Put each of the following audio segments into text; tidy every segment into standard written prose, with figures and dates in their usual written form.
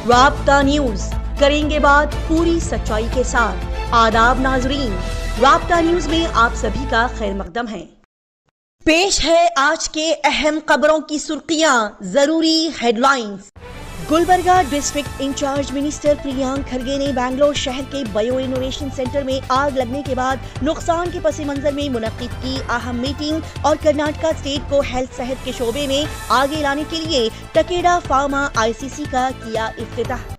राब्ता न्यूज, करेंगे बात पूरी सच्चाई के साथ। आदाब नाजरीन, राब्ता न्यूज में आप सभी का खैर मकदम है। पेश है आज के अहम खबरों की सुर्खियां, जरूरी headlines. Gulbarga district incharge minister Priyank Kharge ने बैंगलोर शहर के बायो इनोवेशन सेंटर में आग लगने के बाद नुकसान के पस मंजर में मुनक्किद की अहम मीटिंग और कर्नाटका स्टेट को हेल्थ सेहत के शोबे में आगे लाने के लिए टकेडा फार्मा आईसीसी का किया इफ्तिताह।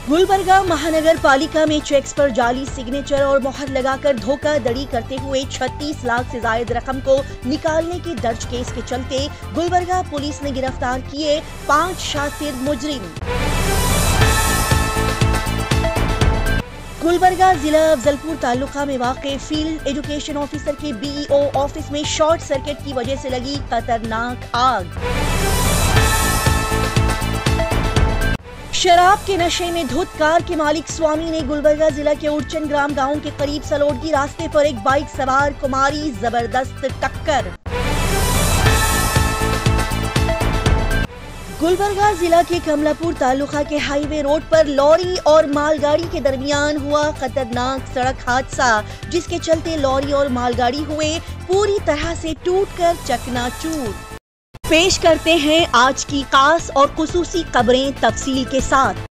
गुलबर्गा महानगर पालिका में चेक्स पर जाली सिग्नेचर और मोहर लगाकर धोखाधड़ी करते हुए 36 लाख से जायद रकम को निकालने के दर्ज केस के चलते गुलबर्गा पुलिस ने गिरफ्तार किए 5 शातिर मुजरिम। गुलबर्गा जिला अफजलपुर तालुका में वाक़े फील्ड एजुकेशन ऑफिसर के बीईओ ऑफिस में शॉर्ट सर्किट की वजह से लगी खतरनाक आग। शराब के नशे में धुत कार के मालिक स्वामी ने गुलबर्गा जिला के उर्चन ग्राम गांव के करीब सलोडगी रास्ते पर एक बाइक सवार को मारी जबरदस्त टक्कर। गुलबर्गा जिला के कमलापुर तालुका के हाईवे रोड पर लॉरी और मालगाड़ी के दरमियान हुआ खतरनाक सड़क हादसा, जिसके चलते लॉरी और मालगाड़ी हुए पूरी तरह से टूटकर चकनाचूर। पेश करते हैं आज की खास और खुसूसी खबरें तफसील के साथ।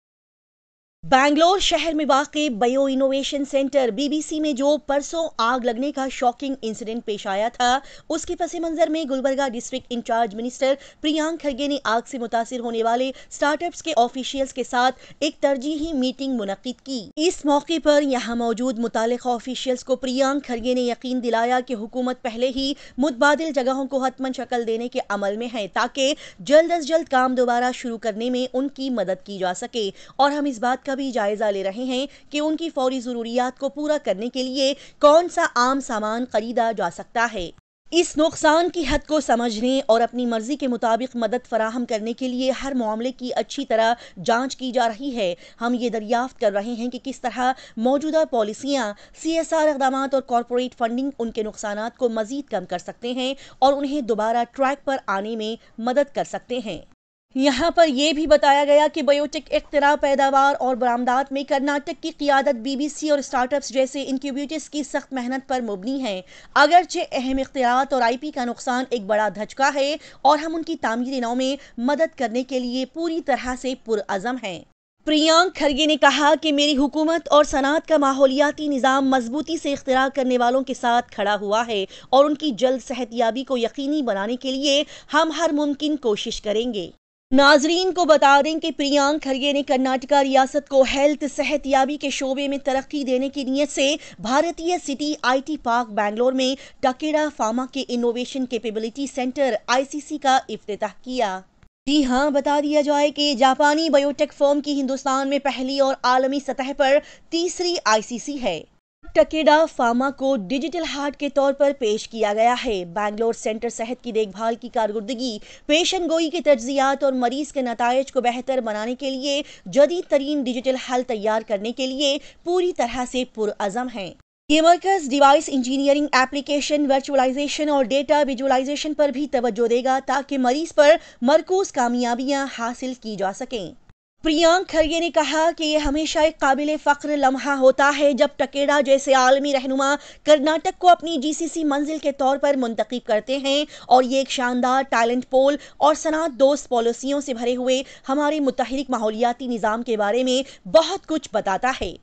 बैंगलोर शहर में वाक़े बायो इनोवेशन सेंटर बीबीसी में जो परसों आग लगने का शॉकिंग इंसिडेंट पेश आया था, उसके पस मंजर में Gulbarga district incharge minister Priyank Kharge ने आग से मुतासिर होने वाले स्टार्टअप्स के ऑफिशियल्स के साथ एक तरजीही मीटिंग मुनक्किद की। इस मौके पर यहाँ मौजूद मुतालिका ऑफिशियल्स को प्रियांक खरगे ने यकीन दिलाया कि हुकूमत पहले ही मुतबादिल जगहों को हतमन शक्ल देने के अमल में है, ताकि जल्द अज जल्द काम दोबारा शुरू करने में उनकी मदद की जा सके। और हम इस बात का भी जायजा ले रहे हैं कि उनकी फौरी जरूरियात को पूरा करने के लिए कौन सा आम सामान खरीदा जा सकता है। इस नुकसान की हद को समझने और अपनी मर्जी के मुताबिक मदद फराहम करने के लिए हर मामले की अच्छी तरह जांच की जा रही है। हम ये दरियाफ्त कर रहे हैं कि किस तरह मौजूदा पॉलिसियां, CSR इक़दाम और कॉरपोरेट फंडिंग उनके नुकसानात को मजीद कम कर सकते हैं और उन्हें दोबारा ट्रैक पर आने में मदद कर सकते हैं। यहाँ पर यह भी बताया गया कि बायोटेक इख्तिरा, पैदावार और बरामदात में कर्नाटक की क़ियादत बीबीसी और स्टार्टअप्स जैसे इंक्यूबेटर्स की सख्त मेहनत पर मुबनी है। अगरचे अहम इख्तिरात और IP का नुकसान एक बड़ा धचका है और हम उनकी तामीर नौ में मदद करने के लिए पूरी तरह से पुरअज़म हैं। प्रियांक खरगे ने कहा कि मेरी हुकूमत और सनात का माहौलियाती निज़ाम मजबूती से इख्तिरा करने वालों के साथ खड़ा हुआ है और उनकी जल्द सेहतयाबी को यकीनी बनाने के लिए हम हर मुमकिन कोशिश करेंगे। नाजरीन को बता दें कि प्रियांक खरगे ने कर्नाटका रियासत को हेल्थ सेहतयाबी के शोबे में तरक्की देने की नीयत से भारतीय सिटी IT पार्क बैंगलोर में टकेडा फार्मा के इनोवेशन कैपेबिलिटी सेंटर ICC का इफ्तिताह किया। जी हाँ, बता दिया जाए कि जापानी बायोटेक फर्म की हिंदुस्तान में पहली और आलमी सतह पर तीसरी ICC है। टकेडा फार्मा को डिजिटल हार्ट के तौर पर पेश किया गया है। बैंगलोर सेंटर सेहत की देखभाल की कारकर्दगी, पेशन गोई के तज्जियात और मरीज के नतायज को बेहतर बनाने के लिए जदीद तरीन डिजिटल हल तैयार करने के लिए पूरी तरह से पुरअज़म है। ये मरकज डिवाइस इंजीनियरिंग, एप्लीकेशन, वर्चुअलाइजेशन और डेटा विजुअलाइजेशन पर भी तवज्जो देगा ताकि मरीज पर मरकूज कामयाबियां हासिल की जा सकें। प्रियांक खरगे ने कहा कि यह हमेशा एक काबिल फ़ख्र लम्हा होता है जब टकेडा जैसे आलमी रहनुमा कर्नाटक को अपनी GCC मंजिल के तौर पर मुंतखब करते हैं और ये एक शानदार टैलेंट पोल और सनात दोस्त पॉलिसियों से भरे हुए हमारे मुतहरिक माहौलियाती निज़ाम के बारे में बहुत कुछ बताता है।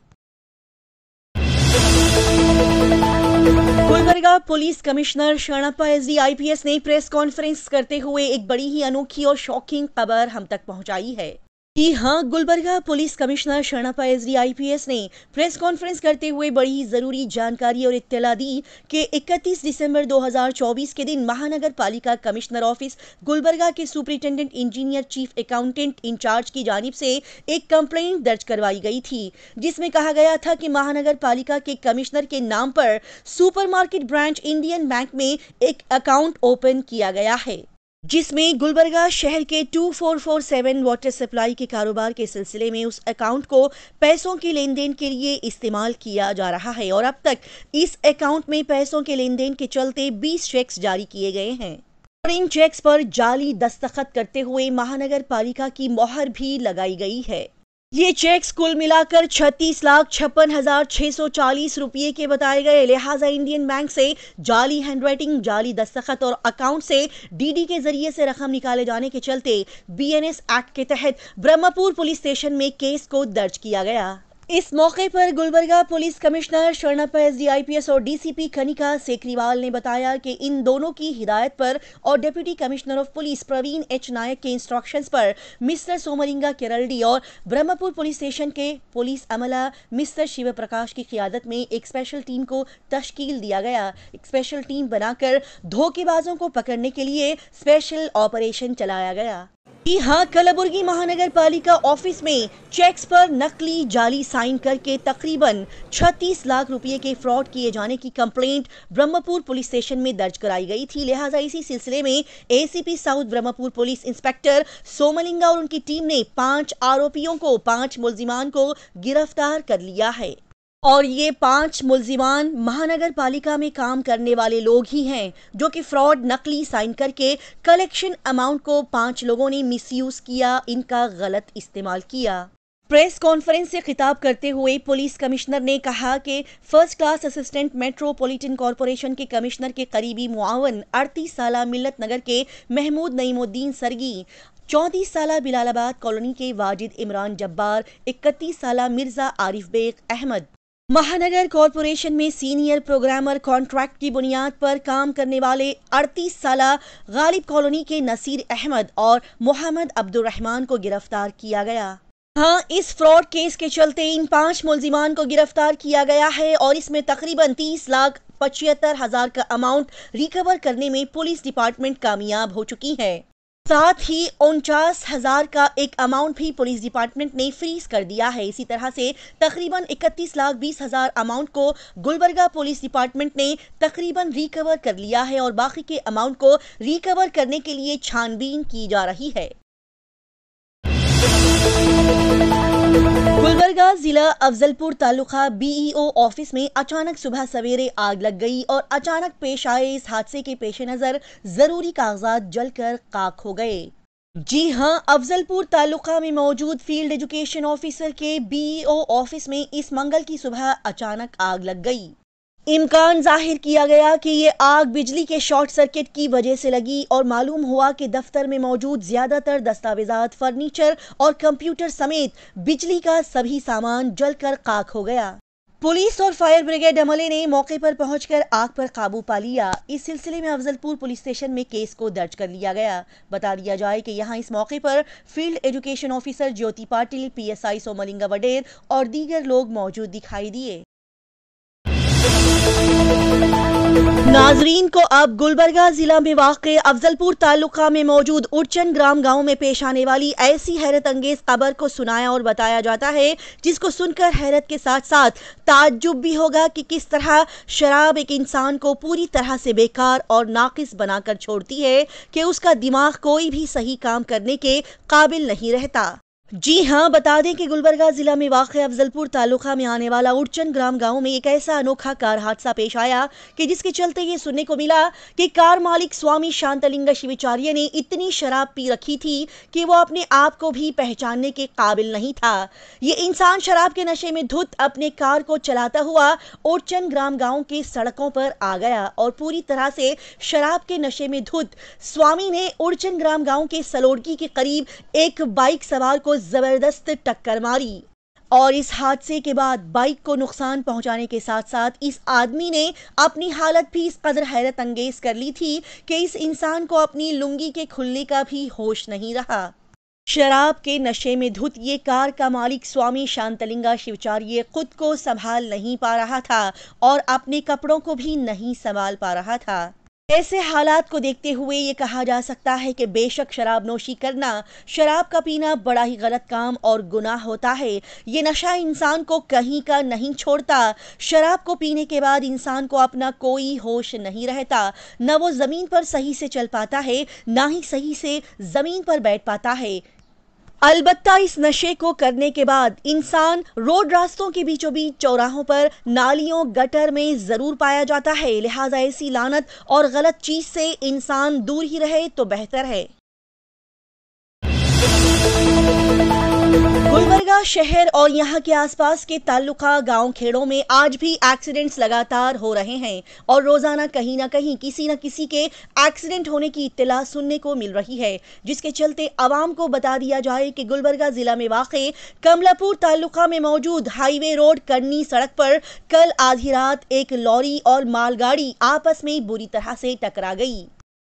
Gulbarga police commissioner Sharanappa SD IPS ने प्रेस कॉन्फ्रेंस करते हुए एक बड़ी ही अनोखी और शॉकिंग खबर हम तक पहुंचाई है। जी हाँ, Gulbarga police commissioner Sharanappa SD IPS ने प्रेस कॉन्फ्रेंस करते हुए बड़ी ज़रूरी जानकारी और इत्तला दी कि 31 दिसंबर 2024 के दिन महानगर पालिका कमिश्नर ऑफिस गुलबर्गा के superintendent engineer chief accountant incharge की जानिब से एक कंप्लेंट दर्ज करवाई गई थी, जिसमें कहा गया था कि महानगर पालिका के कमिश्नर के नाम पर सुपरमार्केट ब्रांच इंडियन बैंक में एक अकाउंट ओपन किया गया है, जिसमें गुलबर्गा शहर के 2447 वाटर सप्लाई के कारोबार के सिलसिले में उस अकाउंट को पैसों के लेन देन के लिए इस्तेमाल किया जा रहा है और अब तक इस अकाउंट में पैसों के लेन देन के चलते 20 चेक्स जारी किए गए हैं। और इन चेक्स पर जाली दस्तखत करते हुए महानगर पालिका की मोहर भी लगाई गई है। ये चेक्स कुल मिलाकर 36,56,640 रुपये के बताए गए। लिहाजा इंडियन बैंक से जाली हैंडराइटिंग, जाली दस्तखत और अकाउंट से डीडी के जरिए से रकम निकाले जाने के चलते बीएनएस एक्ट के तहत ब्रह्मपुर पुलिस स्टेशन में केस को दर्ज किया गया। इस मौके पर Gulbarga police commissioner Sharanappa SD IPS और डीसीपी कनिका सेकरीवाल ने बताया कि इन दोनों की हिदायत पर और deputy commissioner of police Praveen H Nayak के इंस्ट्रक्शंस पर मिस्टर सोमलिंगा केरल्डी और ब्रह्मपुर पुलिस स्टेशन के पुलिस अमला मिस्टर शिव प्रकाश की क़ियादत में एक स्पेशल टीम को तश्कील दिया गया। एक स्पेशल टीम बनाकर धोखेबाजों को पकड़ने के लिए स्पेशल ऑपरेशन चलाया गया। जी हाँ, कलबुर्गी महानगर पालिका ऑफिस में चेक्स पर नकली जाली साइन करके तकरीबन 36 लाख रुपए के फ्रॉड किए जाने की कंप्लेंट ब्रह्मपुर पुलिस स्टेशन में दर्ज कराई गई थी। लिहाजा इसी सिलसिले में ACP south Brahmapur police inspector Somalinga और उनकी टीम ने 5 आरोपियों को 5 मुल्जिमान को गिरफ्तार कर लिया है। और ये 5 मुल्जिमान महानगर पालिका में काम करने वाले लोग ही हैं जो कि फ्रॉड नकली साइन करके कलेक्शन अमाउंट को 5 लोगों ने मिसयूज किया, इनका गलत इस्तेमाल किया। प्रेस कॉन्फ्रेंस से खिताब करते हुए पुलिस कमिश्नर ने कहा कि first class assistant metropolitan corporation के कमिश्नर के करीबी मुआवन 38 साला मिल्लत नगर के महमूद नईमुद्दीन सरगी, 34 साला बिलालाबाद कॉलोनी के वाजिद इमरान जब्बार, 31 साला मिर्जा आरिफ बेग अहमद महानगर कॉरपोरेशन में सीनियर प्रोग्रामर कॉन्ट्रैक्ट की बुनियाद पर काम करने वाले 38 साला गालिब कॉलोनी के नसीर अहमद और मोहम्मद अब्दुर्रहमान को गिरफ्तार किया गया। हाँ, इस फ्रॉड केस के चलते इन 5 मुल्जिमान को गिरफ्तार किया गया है और इसमें तकरीबन 30,75,000 का अमाउंट रिकवर करने में पुलिस डिपार्टमेंट कामयाब हो चुकी है। साथ ही 49,000 का एक अमाउंट भी पुलिस डिपार्टमेंट ने फ्रीज कर दिया है। इसी तरह से तकरीबन 31,20,000 अमाउंट को गुलबर्गा पुलिस डिपार्टमेंट ने तकरीबन रिकवर कर लिया है और बाकी के अमाउंट को रिकवर करने के लिए छानबीन की जा रही है। गुलबर्गा जिला अफजलपुर तालुका बीईओ ऑफिस में अचानक सुबह सवेरे आग लग गई और अचानक पेश आए इस हादसे के पेश नजर जरूरी कागजात जलकर खाक हो गए। जी हां, अफजलपुर तालुका में मौजूद फील्ड एजुकेशन ऑफिसर के बीईओ ऑफिस में इस मंगल की सुबह अचानक आग लग गई। इम्कान जाहिर किया गया कि ये आग बिजली के शॉर्ट सर्किट की वजह से लगी और मालूम हुआ कि दफ्तर में मौजूद ज्यादातर दस्तावेजात, फर्नीचर और कंप्यूटर समेत बिजली का सभी सामान जलकर खाक हो गया। पुलिस और फायर ब्रिगेड अमले ने मौके पर पहुंचकर आग पर काबू पा लिया। इस सिलसिले में अफजलपुर पुलिस स्टेशन में केस को दर्ज कर लिया गया। बता दिया जाए कि यहां इस मौके पर फील्ड एजुकेशन ऑफिसर ज्योति पाटिल, पीएसआई सोमलिंगा वडेर और दीगर लोग मौजूद दिखाई दिए। नाजरीन को अब गुलबर्गा जिला में वाक़े अफजलपुर तालुका में मौजूद उड़चन ग्राम गांव में पेश आने वाली ऐसी हैरत अंगेज खबर को सुनाया और बताया जाता है जिसको सुनकर हैरत के साथ साथ ताज्जुब भी होगा कि किस तरह शराब एक इंसान को पूरी तरह से बेकार और नाकिस बनाकर छोड़ती है कि उसका दिमाग कोई भी सही काम करने के काबिल नहीं रहता। जी हाँ, बता दें कि गुलबर्गा जिला में वाक़ अफजलपुर तालुका में आने वाला उड़चन ग्राम गांव में एक ऐसा अनोखा कार हादसा पेश आया कि जिसके चलते ये सुनने को मिला कि कार मालिक स्वामी शांतलिंगा शिवाचार्य ने इतनी शराब पी रखी थी कि वो अपने आप को भी पहचानने के काबिल नहीं था। ये इंसान शराब के नशे में धुत अपने कार को चलाता हुआ उड़चन ग्राम गाँव के सड़कों पर आ गया और पूरी तरह से शराब के नशे में धुत स्वामी ने उड़चन ग्राम गाँव के सलोड़की के करीब एक बाइक सवार को जबरदस्त टक्कर मारी और इस हादसे के बाद बाइक को नुकसान पहुंचाने के साथ साथ इस आदमी ने अपनी हालत भी इस कदर हैरत अंगेज कर ली थी कि इस इंसान को अपनी लुंगी के खुलने का भी होश नहीं रहा। शराब के नशे में धुत ये कार का मालिक स्वामी शांतलिंगा शिवाचार्य खुद को संभाल नहीं पा रहा था और अपने कपड़ों को भी नहीं संभाल पा रहा था। ऐसे हालात को देखते हुए ये कहा जा सकता है कि बेशक शराब नोशी करना, शराब का पीना बड़ा ही गलत काम और गुनाह होता है। ये नशा इंसान को कहीं का नहीं छोड़ता। शराब को पीने के बाद इंसान को अपना कोई होश नहीं रहता, न वो जमीन पर सही से चल पाता है, ना ही सही से जमीन पर बैठ पाता है। अलबत्ता इस नशे को करने के बाद इंसान रोड रास्तों के बीचों बीच चौराहों पर नालियों गटर में जरूर पाया जाता है। लिहाजा ऐसी लानत और गलत चीज से इंसान दूर ही रहे तो बेहतर है। गुलबर्गा शहर और यहाँ के आसपास के ताल्लुका गांव खेड़ों में आज भी एक्सीडेंट्स लगातार हो रहे हैं और रोजाना कहीं ना कहीं किसी न किसी के एक्सीडेंट होने की इत्तला सुनने को मिल रही है, जिसके चलते आवाम को बता दिया जाए कि गुलबर्गा जिला में वाक़े कमलापुर ताल्लुका में मौजूद हाईवे रोड करनी सड़क पर कल आधी रात एक लॉरी और मालगाड़ी आपस में बुरी तरह से टकरा गई।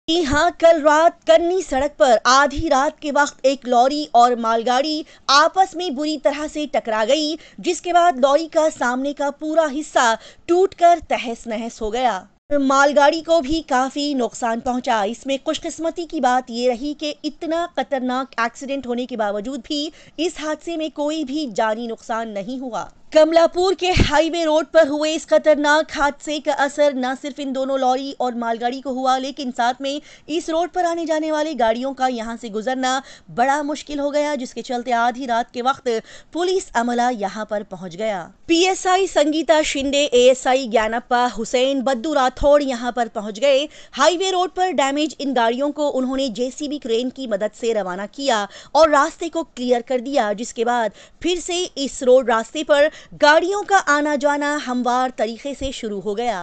जी हाँ, कल रात करनी सड़क पर आधी रात के वक्त एक लॉरी और मालगाड़ी आपस में बुरी तरह से टकरा गई, जिसके बाद लॉरी का सामने का पूरा हिस्सा टूटकर तहस नहस हो गया। मालगाड़ी को भी काफी नुकसान पहुंचा। इसमें खुशकिस्मती की बात यह रही कि इतना खतरनाक एक्सीडेंट होने के बावजूद भी इस हादसे में कोई भी जानी नुकसान नहीं हुआ। कमलापुर के हाईवे रोड पर हुए इस खतरनाक हादसे का असर न सिर्फ इन दोनों लॉरी और मालगाड़ी को हुआ, लेकिन साथ में इस रोड पर आने जाने वाली गाड़ियों का यहां से गुजरना बड़ा मुश्किल हो गया, जिसके चलते आधी रात के वक्त पुलिस अमला यहां पर पहुंच गया। पीएसआई संगीता शिंदे, एएसआई ज्ञानप्पा हुसैन, बद्दू राठौड़ यहां पर पहुंच गए। हाईवे रोड पर डैमेज इन गाड़ियों को उन्होंने जेसीबी क्रेन की मदद से रवाना किया और रास्ते को क्लियर कर दिया, जिसके बाद फिर से इस रोड रास्ते पर गाड़ियों का आना जाना हमवार तरीके से शुरू हो गया।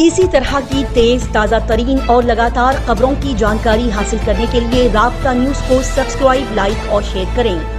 इसी तरह की तेज ताज़ा तरीन और लगातार खबरों की जानकारी हासिल करने के लिए राब्ता न्यूज़ को सब्सक्राइब, लाइक और शेयर करें।